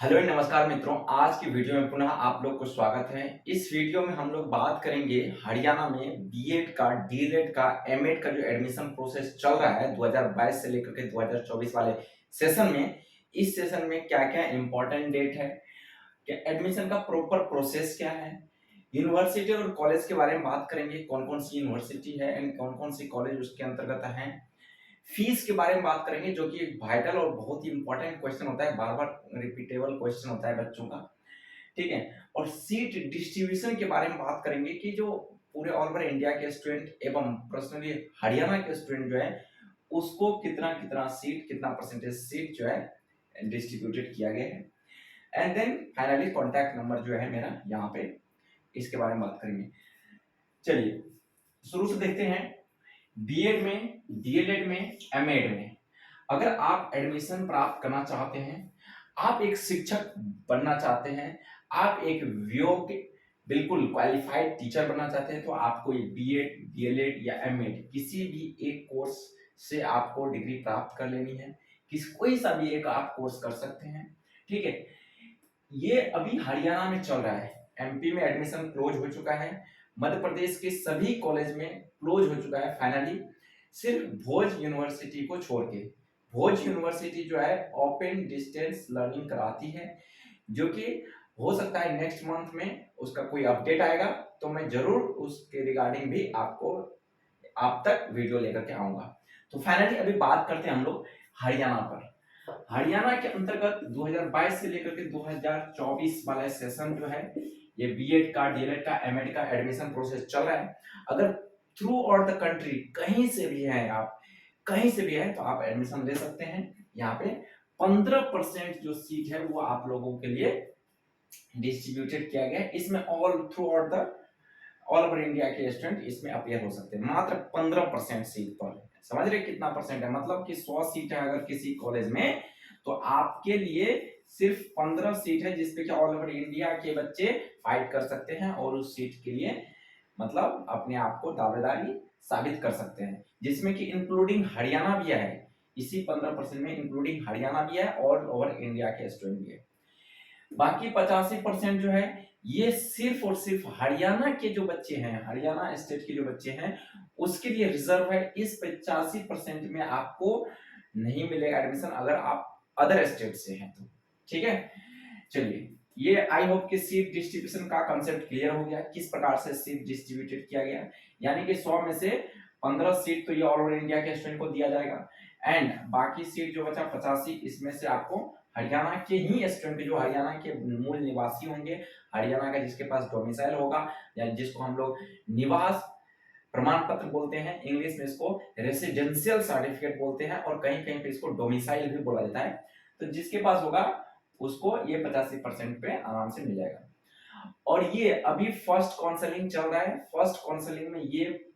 Hello नमस्कार मित्रों, आज की वीडियो में पुनः आप लोग को स्वागत है। इस वीडियो में हम लोग बात करेंगे हरियाणा में बीएड का, डीएलएड का, एमएड का जो एडमिशन प्रोसेस चल रहा है 2022 से लेकर के 2024 वाले सेशन में। इस सेशन में क्या-क्या इंपॉर्टेंट डेट है, क्या एडमिशन का प्रॉपर प्रोसेस क्या है, यूनिवर्सिटी और कॉलेज के बारे में बात करेंगे, कौन-कौन सी यूनिवर्सिटी है एंड कौन-कौन सी कॉलेज उसके अंतर्गत हैं। फीस के बारे में बात करेंगे जो कि एक वाइटल और बहुत ही इंपॉर्टेंट क्वेश्चन होता है, बार-बार रिपीटेबल क्वेश्चन होता है बच्चों का, ठीक है? और सीट डिस्ट्रीब्यूशन के बारे में बात करेंगे कि जो पूरे ऑल ओवर इंडिया के स्टूडेंट एवं पर्सनली हरियाणा के स्टूडेंट जो है, उसको कितना-कितना सीट, कितना परसेंटेज सीट जो है डिस्ट्रीब्यूटेड किया गया है। And then finally contact number जो है मेरा यहाँ पे, इसके बारे में बात करेंगे। चलिए, शुरू से देखते हैं बीएड में, डीएलएड में, एमएड में अगर आप एडमिशन प्राप्त करना चाहते हैं, आप एक शिक्षक बनना चाहते हैं, आप एक योग्य बिल्कुल क्वालिफाइड टीचर बनना चाहते हैं, तो आपको ये बीएड, डीएलएड या एमएड किसी भी एक कोर्स से आपको डिग्री प्राप्त कर लेनी है। कोई सा भी एक आप कोर्स कर सकते हैं, ठीक है? ये अभी हरियाणा में चल रहा है, एमपी में एडमिशन क्लोज हो चुका है, मध्य प्रदेश के सभी कॉलेज में क्लोज हो चुका है फाइनली, सिर्फ भोज यूनिवर्सिटी को छोड़ के। भोज यूनिवर्सिटी जो है ओपन डिस्टेंस लर्निंग कराती है, जो कि हो सकता है नेक्स्ट मंथ में उसका कोई अपडेट आएगा, तो मैं जरूर उसके रिगार्डिंग भी आपको आप तक वीडियो लेकर के आऊंगा। तो फाइनली अभी बात करते हैं हम लोग हरियाणा पर। हरियाणा के अंतर्गत 2022 से लेकर के 2024 वाला सेशन जो है, ये बीएड का, डीएलएड का, एमएड का एडमिशन प्रोसेस चल रहा है। अगर थ्रू आउट द कंट्री कहीं से भी हैं आप, कहीं से भी है तो आप एडमिशन ले सकते हैं। यहाँ पे 15% जो सीट है वो आप लोगों के लिए डिस्ट्रीब्यूटेड किया गया है। इसमें all through out the all over India के स्टूडेंट इसमें अपियर हो सकते हैं, मात्र 15% सीट पर। समझ रहे कितना परसेंट है? मतलब कि 100 सीट है अगर किसी कॉलेज में, तो आपके लिए सिर्फ 15 सीट है जिसपे कि ऑल ओवर इंडिया के बच्चे फाइट कर सकते हैं और उस सीट के लिए मतलब अपने आप को दावेदारी साबित कर सकते हैं, जिसमें कि इंक्लूडिंग हरियाणा भी है। इसी 15% में इंक्लूडिंग हरियाणा भी है और ओवर इंडिया के स्टूडेंट भी है। बाकी 85% जो है ये सिर्फ और सिर्फ हरियाणा के जो बच्चे हैं, हरियाणा स्टेट के जो बच्चे हैं उसके लिए रिजर्व है। इस 85% में आपको नहीं मिलेगा एडमिशन अगर आप अदर स्टेट से हैं तो, ठीक है? चलिए, ये आई होप कि सीट डिस्ट्रीब्यूशन का कंसेप्ट क्लियर हो गया, किस प्रकार से सीट डिस्ट्रीब्यूटेड किया गया। यानी कि 100 में से 15 सीट तो ये ऑल ओवर इंडिया के स्टूडेंट को दिया जाएगा एंड बाकी सीट जो बचा 85, इसमें से आपको हरियाणा के ही स्टूडेंट जो हरियाणा के मूल निवासी होंगे, हरियाणा का जिसके पास डोमिसाइल होगा या जिसको हम लोग निवास प्रमाण पत्र बोलते हैं, इंग्लिश में इसको रेसिडेंशियल सर्टिफिकेट बोलते हैं और कहीं कहीं पे इसको डोमिसाइल भी बोला जाता है। तो जिसके पास होगा उसको ये 85% पे आराम से मिल जाएगा। और ये अभी फर्स्ट काउंसलिंग चल रहा है, फर्स्ट काउंसलिंग में ये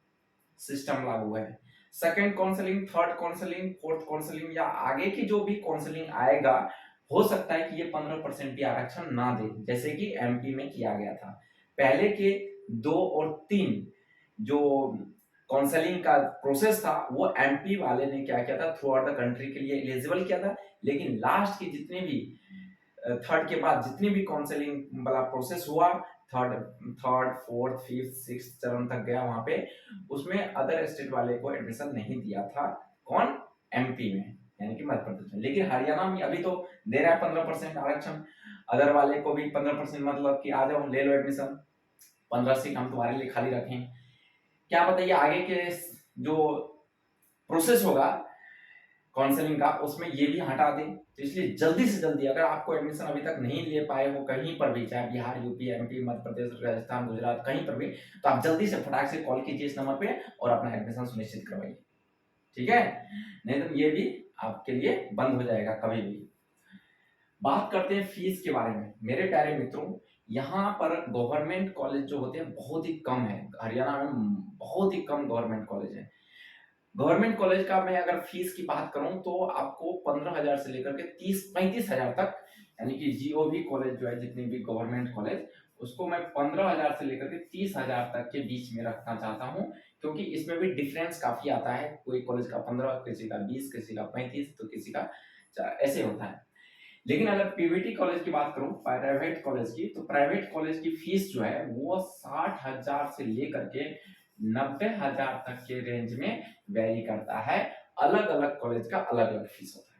सिस्टम लागू है। Second counselling, third counselling, fourth counselling या आगे की जो भी काउंसलिंग आएगा, हो सकता है कि ये 15% भी आरक्षण ना दे, जैसे कि एमपी में किया गया था। पहले के 2 और 3 जो काउंसलिंग का प्रोसेस था वो एमपी वाले ने क्या किया था, थ्रू आउट द कंट्री के लिए एलिजिबल किया था, लेकिन लास्ट के जितने भी थर्ड के बाद जितनी भी काउंसलिंग वाला प्रोसेस हुआ, third third fourth fifth six चरण तक गया वहां पे, उसमें अदर स्टेट वाले को एडमिशन नहीं दिया था। कौन? एमपी में, यानी कि मध्य प्रदेश में। लेकिन हरियाणा में अभी तो दे रहा है 15% आरक्षण, अदर वाले को भी 15%, मतलब कि आ जाओ ले लो एडमिशन, 15 सीट हम तुम्हारे लिए खाली रखें। क्या बताइए आगे के जो प्रोसेस होगा काउंसलिंग का, उसमें ये भी हटा दें। तो इसलिए जल्दी से जल्दी अगर आपको एडमिशन अभी तक नहीं ले पाए हो कहीं पर भी, चाहे बिहार, यूपी, एमपी, मध्य प्रदेश, राजस्थान, गुजरात, कहीं पर भी, तो आप जल्दी से फटाक से कॉल कीजिए इस नंबर पे और अपना एडमिशन सुनिश्चित करवाइए, ठीक है? नहीं तो ये भी आपके लिए बंद हो जाएगा कभी भी। बात करते हैं फीस के बारे में। मेरे प्यारे मित्रों, यहाँ पर गवर्नमेंट कॉलेज जो होते हैं बहुत ही कम है, हरियाणा में बहुत ही कम गवर्नमेंट कॉलेज है। गवर्नमेंट कॉलेज का मैं अगर फीस की बात करूं तो आपको 15,000 से लेकर के 30-35,000 तक, यानी कि जीओवी कॉलेज जो है, जितनी भी गवर्नमेंट कॉलेज, उसको मैं 15,000 से लेकर के 30,000 तक के बीच में रखना चाहता हूं, क्योंकि इसमें भी डिफरेंस काफी आता है। कोई कॉलेज का 15, किसी का 20, किसी का 35, तो किसी का ऐसे होता है। लेकिन अगर पीवीटी कॉलेज की बात करूं, प्राइवेट कॉलेज की, तो प्राइवेट कॉलेज की फीस जो है वो 60,000 से लेकर के 90,000 तक के रेंज में वेरी करता है। अलग अलग कॉलेज का अलग अलग फीस होता है।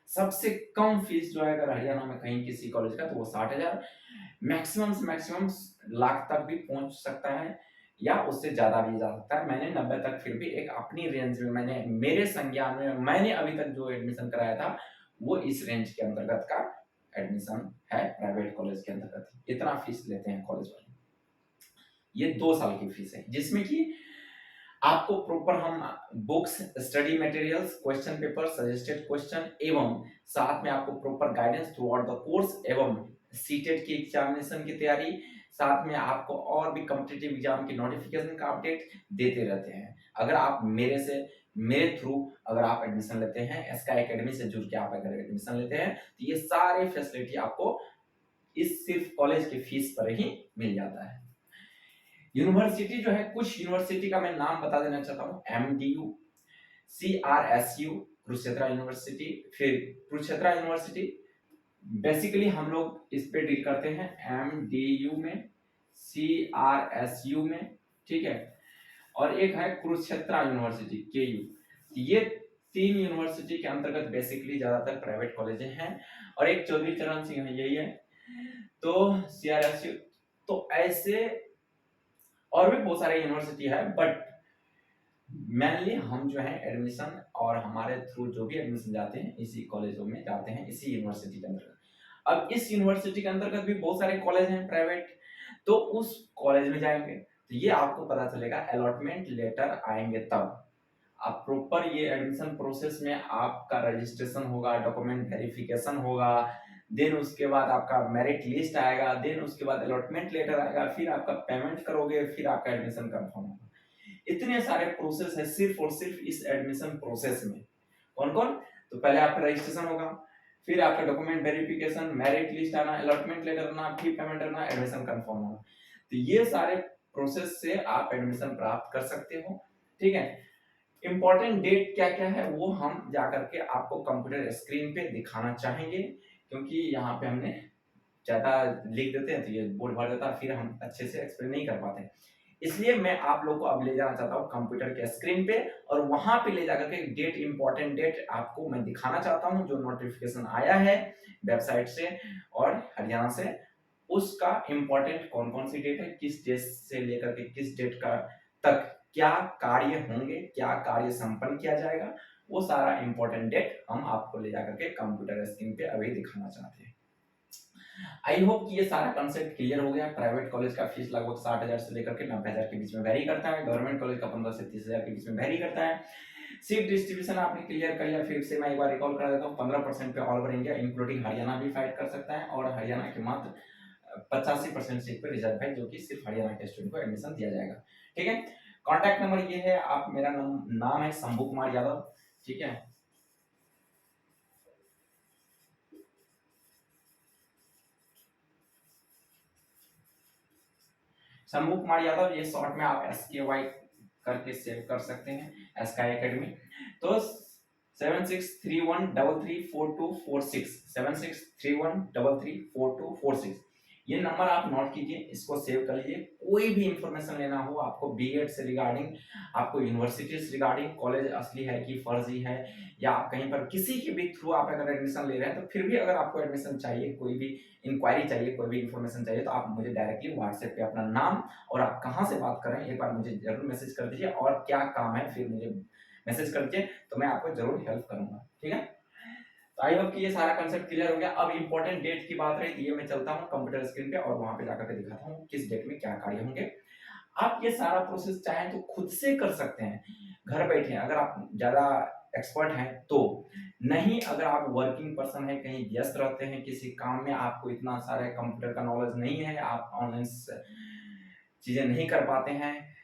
सबसे कम फीस जो है अगर हरियाणा में कहीं किसी कॉलेज का, तो वो 60,000, मैक्सिमम से मैक्सिमम लाख तक भी पहुंच सकता है या उससे ज्यादा भी जा सकता है। मैंने 90 तक फिर भी एक अपनी रेंज में, मैंने मेरे संज्ञान में मैंने अभी तक जो एडमिशन कराया था वो इस रेंज के अंतर्गत का एडमिशन है। प्राइवेट कॉलेज के अंतर्गत इतना फीस लेते हैं कॉलेज वाले। ये 2 साल की फीस है, जिसमें कि आपको प्रॉपर हम books, study materials, question paper, suggested question एवं साथ में आपको proper guidance through out the course एवं सीटेट की एग्जामिनेशन की तैयारी, साथ में आपको और भी कॉम्पिटिटिव एग्जाम की नोटिफिकेशन का अपडेट देते रहते हैं। अगर आप मेरे थ्रू अगर आप एडमिशन लेते हैं, स्काई एकेडमी से जुड़ के आप अगर एडमिशन लेते हैं, तो ये सारे फैसिलिटी आपको इस सिर्फ कॉलेज की फीस पर ही मिल जाता है। यूनिवर्सिटी जो है, कुछ यूनिवर्सिटी का मैं नाम बता देना चाहता हूँ। एमडीयू, सीआरएसयू कुरुक्षेत्र यूनिवर्सिटी, फिर कुरुक्षेत्र यूनिवर्सिटी। बेसिकली हम लोग इस पे डील करते हैं एमडीयू में, सीआरएसयू में, ठीक है, और एक है कुरुक्षेत्र यूनिवर्सिटी केयू। ये 3 यूनिवर्सिटी के अंतर्गत बेसिकली ज्यादातर प्राइवेट कॉलेजेस हैं, और एक चौधरी चरण सिंह है, यही है। तो सीआरएसयू, तो ऐसे और भी बहुत सारे यूनिवर्सिटी है, बट मेनली हम जो है एडमिशन और हमारे थ्रू जो भी एडमिशन जाते हैं इसी कॉलेजों में जाते हैं, इसी यूनिवर्सिटी के अंतर्गत। अब इस यूनिवर्सिटी के अंतर्गत भी बहुत सारे कॉलेज हैं प्राइवेट, तो उस कॉलेज में जाएंगे तो ये आपको पता चलेगा अलॉटमेंट लेटर आएंगे तब। आप प्रॉपर ये एडमिशन प्रोसेस में आपका रजिस्ट्रेशन होगा, डॉक्यूमेंट वेरिफिकेशन होगा, देन उसके बाद आपका मेरिट लिस्ट आएगा, देन उसके बाद अलॉटमेंट लेटर आएगा, फिर आपका पेमेंट करोगे, फिर आपका एडमिशन कंफर्म होगा। इतने सारे प्रोसेस है सिर्फ और सिर्फ इस एडमिशन प्रोसेस में। कौन कौन? तो पहले आपका रजिस्ट्रेशन होगा, फिर आपका डॉक्यूमेंट वेरिफिकेशन, मेरिट लिस्ट आना, अलॉटमेंट लेटर आना, फिर पेमेंट करना, एडमिशन कंफर्म होना। तो ये सारे प्रोसेस से आप एडमिशन प्राप्त कर सकते हो, ठीक है। इंपॉर्टेंट डेट क्या क्या है वो हम जाकर के आपको कंप्यूटर स्क्रीन पे दिखाना चाहेंगे, क्योंकि यहाँ पे हमने ज्यादा लिख देते हैं तो ये बोर्ड भर देता है, फिर हम अच्छे से एक्सप्लेन नहीं कर पाते। इसलिए मैं आप लोग को अब ले जाना चाहता हूँ कंप्यूटर के स्क्रीन पे, और वहां पे ले जाकर के डेट, इंपॉर्टेंट डेट आपको मैं दिखाना चाहता हूँ, जो नोटिफिकेशन आया है वेबसाइट से और हरियाणा से, उसका इंपॉर्टेंट कौन कौन सी डेट है, किस डेट से लेकर के किस डेट का तक क्या कार्य होंगे, क्या कार्य संपन्न किया जाएगा, वो सारा इंपॉर्टेंट डेट हम आपको ले जाकर के कंप्यूटर स्क्रीन पे अभी दिखाना चाहते हैं। आई होप कि ये सारा कंसेप्ट क्लियर हो गया। प्राइवेट कॉलेज का फीस लगभग 60,000 से लेकर के 90,000 के बीच में वेरी करता है। गवर्नमेंट कॉलेज का 15 से 30,000 के बीच में वेरी करता है। सीट डिस्ट्रीब्यूशन आपने क्लियर कर लिया, फिर से मैं एक बार रिकॉल करा देता हूँ। 15% पे all over India including Haryana भी फाइट कर सकता है, और हरियाणा के मात्र 85% सीट पे रिजर्व है, जो कि सिर्फ हरियाणा के स्टूडेंट को एडमिशन दिया जाएगा, ठीक है। कॉन्टैक्ट नंबर ये है, आप, मेरा नाम है शंभू कुमार यादव, ठीक है। शंभू कुमार यादव, ये शॉर्ट में आप SKY करके सेव कर सकते हैं, स्काई एकेडमी। तो 7631334246, 7631334246, ये नंबर आप नोट कीजिए, इसको सेव कर लीजिए। कोई भी इंफॉर्मेशन लेना हो आपको बीएड से रिगार्डिंग, आपको यूनिवर्सिटी से रिगार्डिंग, कॉलेज असली है कि फर्जी है, या आप कहीं पर किसी के भी थ्रू आप अगर एडमिशन ले रहे हैं, तो फिर भी अगर आपको एडमिशन चाहिए, कोई भी इंक्वायरी चाहिए, कोई भी इंफॉर्मेशन चाहिए, तो आप मुझे डायरेक्टली व्हाट्सएप पे अपना नाम और आप कहाँ से बात कर रहे हैं एक बार मुझे जरूर मैसेज कर दीजिए, और क्या काम है फिर मुझे मैसेज कर दीजिए, तो मैं आपको जरूर हेल्प करूंगा, ठीक है। तो आई होप कि ये सारा कंसेप्ट क्लियर हो गया। अब इंपॉर्टेंट डेट की बात रही, ये मैं चलता हूँ कंप्यूटर स्क्रीन पे और वहां पे जाकर के दिखाता हूँ किस डेट में क्या कार्य होंगे। आप ये सारा प्रोसेस चाहें तो खुद से कर सकते हैं घर बैठे, अगर आप ज्यादा एक्सपर्ट हैं तो। नहीं, अगर आप वर्किंग पर्सन है, कहीं व्यस्त रहते हैं किसी काम में, आपको इतना सारा कंप्यूटर का नॉलेज नहीं है, आप ऑनलाइन चीजें नहीं कर पाते हैं,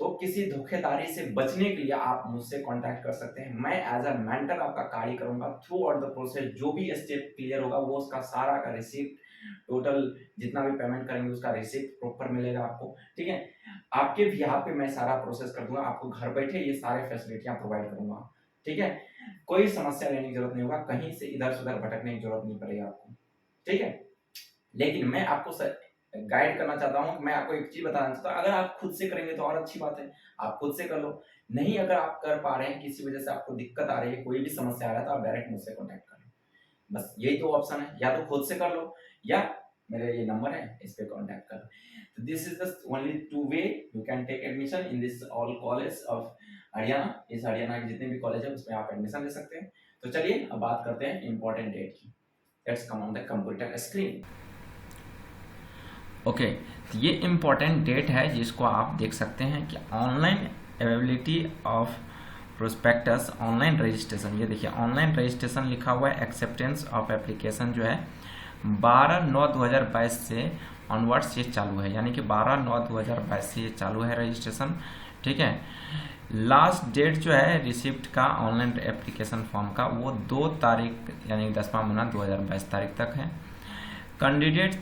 तो किसी धोखेधारी से बचने के लिए आप मुझसे कांटेक्ट कर सकते हैं। मैं एज अ मेंटर आपका कार्य करूंगा थ्रू आउट द प्रोसेस। जो भी स्टेप क्लियर होगा वो उसका सारा का रिसिप्ट, टोटल जितना भी पेमेंट करेंगे उसका रिसिप्ट प्रॉपर मिलेगा आपको, ठीक है। आपके भी यहाँ पे मैं सारा प्रोसेस कर दूंगा, आपको घर बैठे ये सारे फैसिलिटियां प्रोवाइड करूंगा, ठीक है। कोई समस्या लेने की जरूरत नहीं होगा, कहीं से इधर से उधर भटकने की जरूरत नहीं पड़ेगी आपको, ठीक है। लेकिन मैं आपको गाइड करना चाहता हूँ, मैं आपको एक चीज बताना चाहता हूँ, अगर आप खुद से करेंगे तो और अच्छी बात है, आप खुद से कर लो। नहीं अगर आप कर पा रहे हैं, किसी वजह से आपको दिक्कत आ रही है, कोई भी समस्या आ रहा है, तो आप डायरेक्ट मुझसे कॉन्टैक्ट कर लो। बस यही तो ऑप्शन है, या तो खुद से कर लो या मेरे ये नंबर है इस पे कॉन्टैक्ट कर लो। तो this is the only two way you can take admission in this all college of Haryana. इस हरियाणा के जितने भी कॉलेज है उसमें आप एडमिशन ले सकते हैं। तो चलिए अब बात करते हैं इंपॉर्टेंट डेट की। Let's come on the computer screen. Okay, तो ये इम्पॉर्टेंट डेट है जिसको आप देख सकते हैं कि online availability of prospectus online registration. ये देखिए ऑनलाइन रजिस्ट्रेशन लिखा हुआ है, एक्सेप्टेंस ऑफ एप्लीकेशन जो है 12/9/2022 से ऑनवर्ड्स ये चालू है, यानी कि 12/9/2022 से ये चालू है रजिस्ट्रेशन, ठीक है। लास्ट डेट जो है रिसिप्ट का ऑनलाइन एप्लीकेशन फॉर्म का वो 2 तारीख यानी 10वां महीना 2022 तारीख तक है। Candidate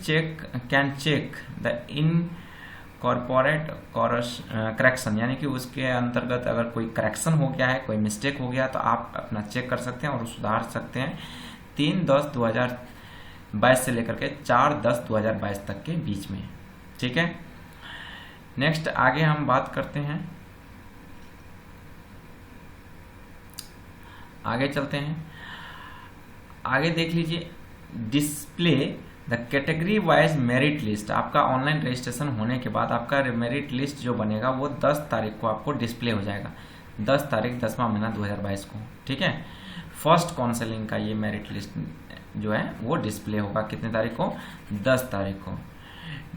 can check the incorporate correction, यानी कि उसके अंतर्गत अगर कोई करेक्शन हो गया है, कोई मिस्टेक हो गया तो आप अपना चेक कर सकते हैं और सुधार सकते हैं 3/10/2022 से लेकर के 4/10/2022 तक के बीच में, ठीक है। नेक्स्ट आगे हम बात करते हैं, आगे चलते हैं। आगे देख लीजिए display the category wise merit list. आपका ऑनलाइन रजिस्ट्रेशन होने के बाद आपका मेरिट लिस्ट जो बनेगा वो 10 तारीख को आपको डिस्प्ले हो जाएगा, 10 तारीख 10वां महीना 2022 को, ठीक है। फर्स्ट काउंसलिंग का ये मेरिट लिस्ट जो है वो डिस्प्ले होगा कितने तारीख को, 10 तारीख को।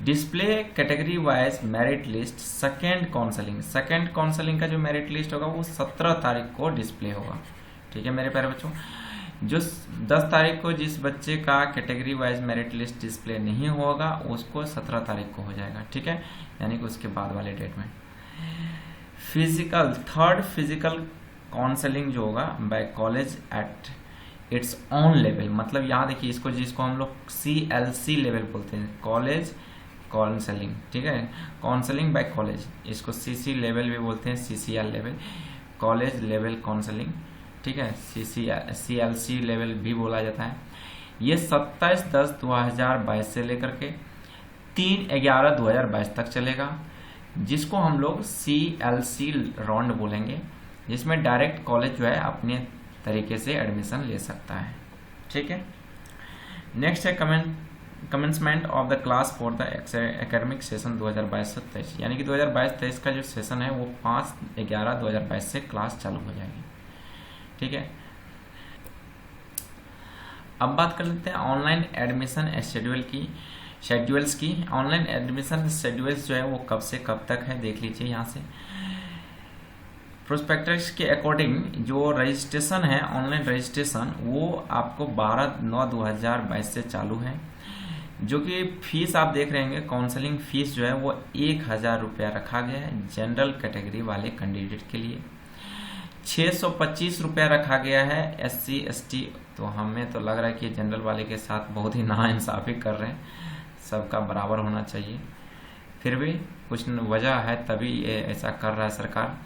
Display category wise merit list second counselling का जो मेरिट लिस्ट होगा वो 17 तारीख को डिस्प्ले होगा, ठीक है मेरे प्यारे बच्चों। जो 10 तारीख को जिस बच्चे का category wise merit list display नहीं होगा उसको 17 तारीख को हो जाएगा, ठीक है, यानी कि उसके बाद वाले डेट में। थर्ड फिजिकल काउंसलिंग जो होगा by college at its own level, मतलब यहाँ देखिए इसको जिसको हम लोग CLC लेवल बोलते हैं, कॉलेज काउंसलिंग, ठीक है, काउंसलिंग बाय कॉलेज, इसको CC लेवल भी बोलते हैं, CCL level, college level counselling, ठीक है, CLC लेवल भी बोला जाता है। ये 27/10/2022 से लेकर के 3/11/2022 तक चलेगा, जिसको हम लोग CLC राउंड बोलेंगे, जिसमें डायरेक्ट कॉलेज जो है अपने तरीके से एडमिशन ले सकता है, ठीक है। नेक्स्ट है commencement of the class for the academic session 2022-23, यानी कि 2022-23 का जो सेशन है वो 5/11/2022 से क्लास चालू हो जाएगी, ठीक है। अब बात कर लेते हैं ऑनलाइन एडमिशन शेड्यूल्स की। ऑनलाइन एडमिशन शेड्यूल्स जो है वो कब से कब तक है देख लीजिए यहाँ से। प्रोस्पेक्टस के अकॉर्डिंग जो रजिस्ट्रेशन है, ऑनलाइन रजिस्ट्रेशन, वो आपको 12/9/2022 से चालू है, जो कि फीस आप देख रहे हैं काउंसलिंग फीस जो है वो 1000 रुपया रखा गया है जनरल कैटेगरी वाले कैंडिडेट के लिए। 625 रुपया रखा गया है SC ST, तो हमें तो लग रहा है कि जनरल वाले के साथ बहुत ही नाइंसाफ़ी कर रहे हैं, सबका बराबर होना चाहिए। फिर भी कुछ वजह है तभी ये ऐसा कर रहा है सरकार।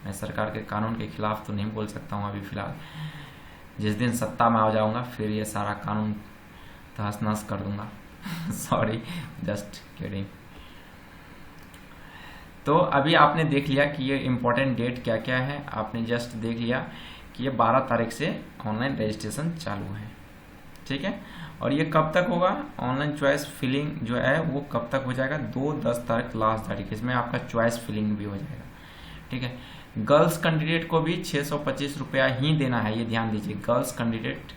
मैं सरकार के कानून के खिलाफ तो नहीं बोल सकता हूँ अभी फ़िलहाल, जिस दिन सत्ता में आ जाऊँगा फिर ये सारा कानून तहस नहस कर दूँगा। Sorry, just kidding. तो अभी आपने देख लिया कि ये इम्पोर्टेंट डेट क्या क्या है, आपने जस्ट देख लिया कि ये 12 तारीख से ऑनलाइन रजिस्ट्रेशन चालू है, ठीक है। और ये कब तक होगा, ऑनलाइन चॉइस फिलिंग जो है वो कब तक हो जाएगा, 2/10 तारीख लास्ट तारीख, इसमें आपका चॉइस फिलिंग भी हो जाएगा, ठीक है। गर्ल्स कैंडिडेट को भी 625 रुपया ही देना है, ये ध्यान दीजिए, गर्ल्स कैंडिडेट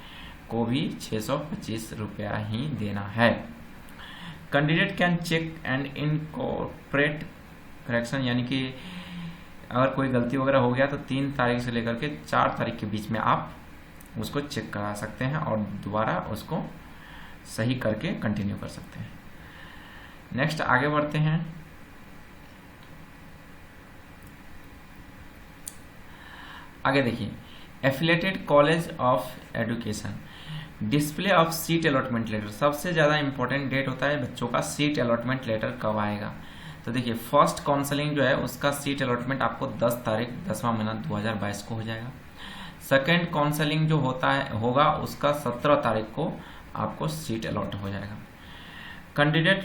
को भी 625 रुपया ही देना है। Candidate can check and incorporate correction, यानी कि अगर कोई गलती वगैरह हो गया तो 3 तारीख से लेकर के 4 तारीख के बीच में आप उसको चेक करा सकते हैं और दोबारा उसको सही करके कंटिन्यू कर सकते हैं। नेक्स्ट आगे बढ़ते हैं। आगे देखिए affiliated college of education, display of seat allotment letter. सबसे ज़्यादा इंपॉर्टेंट डेट होता है बच्चों का सीट अलॉटमेंट लेटर कब आएगा। तो देखिए फर्स्ट काउंसलिंग जो है उसका सीट अलॉटमेंट आपको 10 तारीख 10वां महीना 2022 को हो जाएगा। सेकेंड काउंसलिंग जो होगा उसका 17 तारीख को आपको सीट अलॉट हो जाएगा। Candidate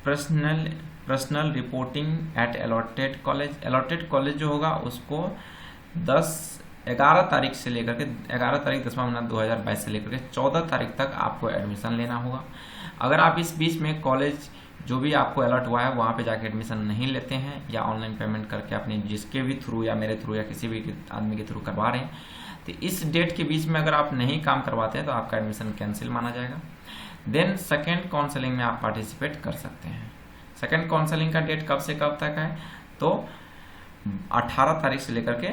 personal reporting at allotted college जो होगा उसको 11 तारीख से लेकर के 11 तारीख 10वां महीना 2022 से लेकर के 14 तारीख तक आपको एडमिशन लेना होगा। अगर आप इस बीच में कॉलेज जो भी आपको अलॉट हुआ है वहाँ पे जाके एडमिशन नहीं लेते हैं या ऑनलाइन पेमेंट करके अपने जिसके भी थ्रू या मेरे थ्रू या किसी भी आदमी के थ्रू करवा रहे हैं, तो इस डेट के बीच में अगर आप नहीं काम करवाते हैं तो आपका एडमिशन कैंसिल माना जाएगा। देन सेकेंड काउंसलिंग में आप पार्टिसिपेट कर सकते हैं। सेकेंड काउंसलिंग का डेट कब से कब तक है, तो 18 तारीख से लेकर के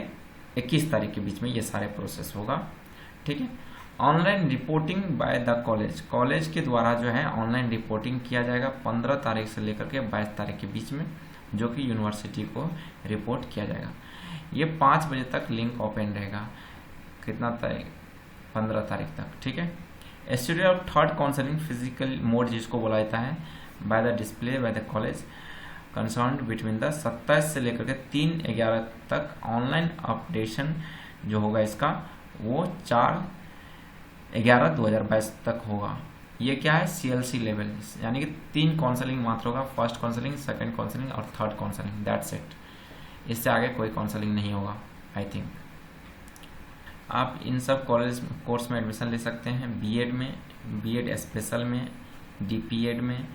21 तारीख के बीच में ये सारे प्रोसेस होगा। ठीक है। Online reporting by the college के द्वारा जो है ऑनलाइन रिपोर्टिंग किया जाएगा 15 तारीख से लेकर के 22 तारीख के बीच में, जो कि यूनिवर्सिटी को रिपोर्ट किया जाएगा। ये 5 बजे तक लिंक ओपन रहेगा। कितना तारीख, 15 तारीख तक। ठीक है। Study of third counselling physical mode जिसको बोला जाता है by the display by the college concern between the 27 से लेकर के 3/11 तक ऑनलाइन अपडेशन जो होगा इसका वो 4/11/2022 तक होगा। ये क्या है, CLC लेवल, यानी कि 3 काउंसलिंग मात्र होगा, फर्स्ट काउंसलिंग, सेकंड काउंसलिंग और थर्ड काउंसलिंग, दैट्स इट। इससे आगे कोई काउंसलिंग नहीं होगा आई थिंक। आप इन सब कोर्स में एडमिशन ले सकते हैं। बीएड में, बीएड स्पेशल में, DPED में,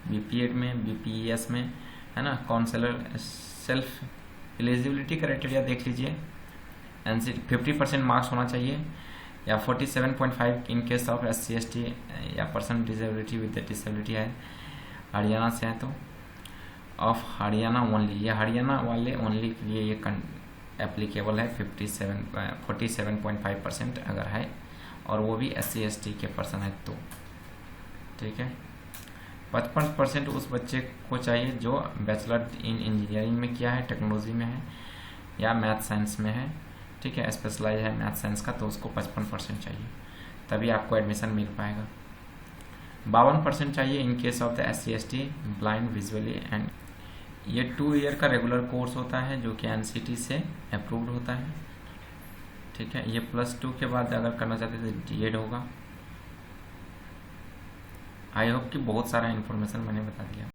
BPED में, BPES में, है ना। काउंसलर सेल्फ एलिजिबिलिटी क्राइटेरिया देख लीजिए। NCT 50% मार्क्स होना चाहिए या 47.5 इन केस ऑफ SC/ST या पर्सन डिसेबिलिटी विद डिसेबिलिटी है, हरियाणा से है तो ऑफ हरियाणा ओनली, ये हरियाणा वाले ओनली के लिए ये एप्लीकेबल है। 47.5% अगर है और वो भी SC/ST के पर्सन है तो। ठीक है। 55% उस बच्चे को चाहिए जो बैचलर इन इंजीनियरिंग में किया है, टेक्नोलॉजी में है या मैथ साइंस में है। ठीक है। स्पेशलाइज है मैथ साइंस का तो उसको 55% चाहिए, तभी आपको एडमिशन मिल पाएगा। 52% चाहिए in case of the SC/ST blind visually and. ये 2 ईयर का रेगुलर कोर्स होता है जो कि NCT से अप्रूव्ड होता है। ठीक है। ये +2 के बाद अगर करना चाहते हैं तो DED होगा। आई होप कि बहुत सारा इन्फॉर्मेशन मैंने बता दिया।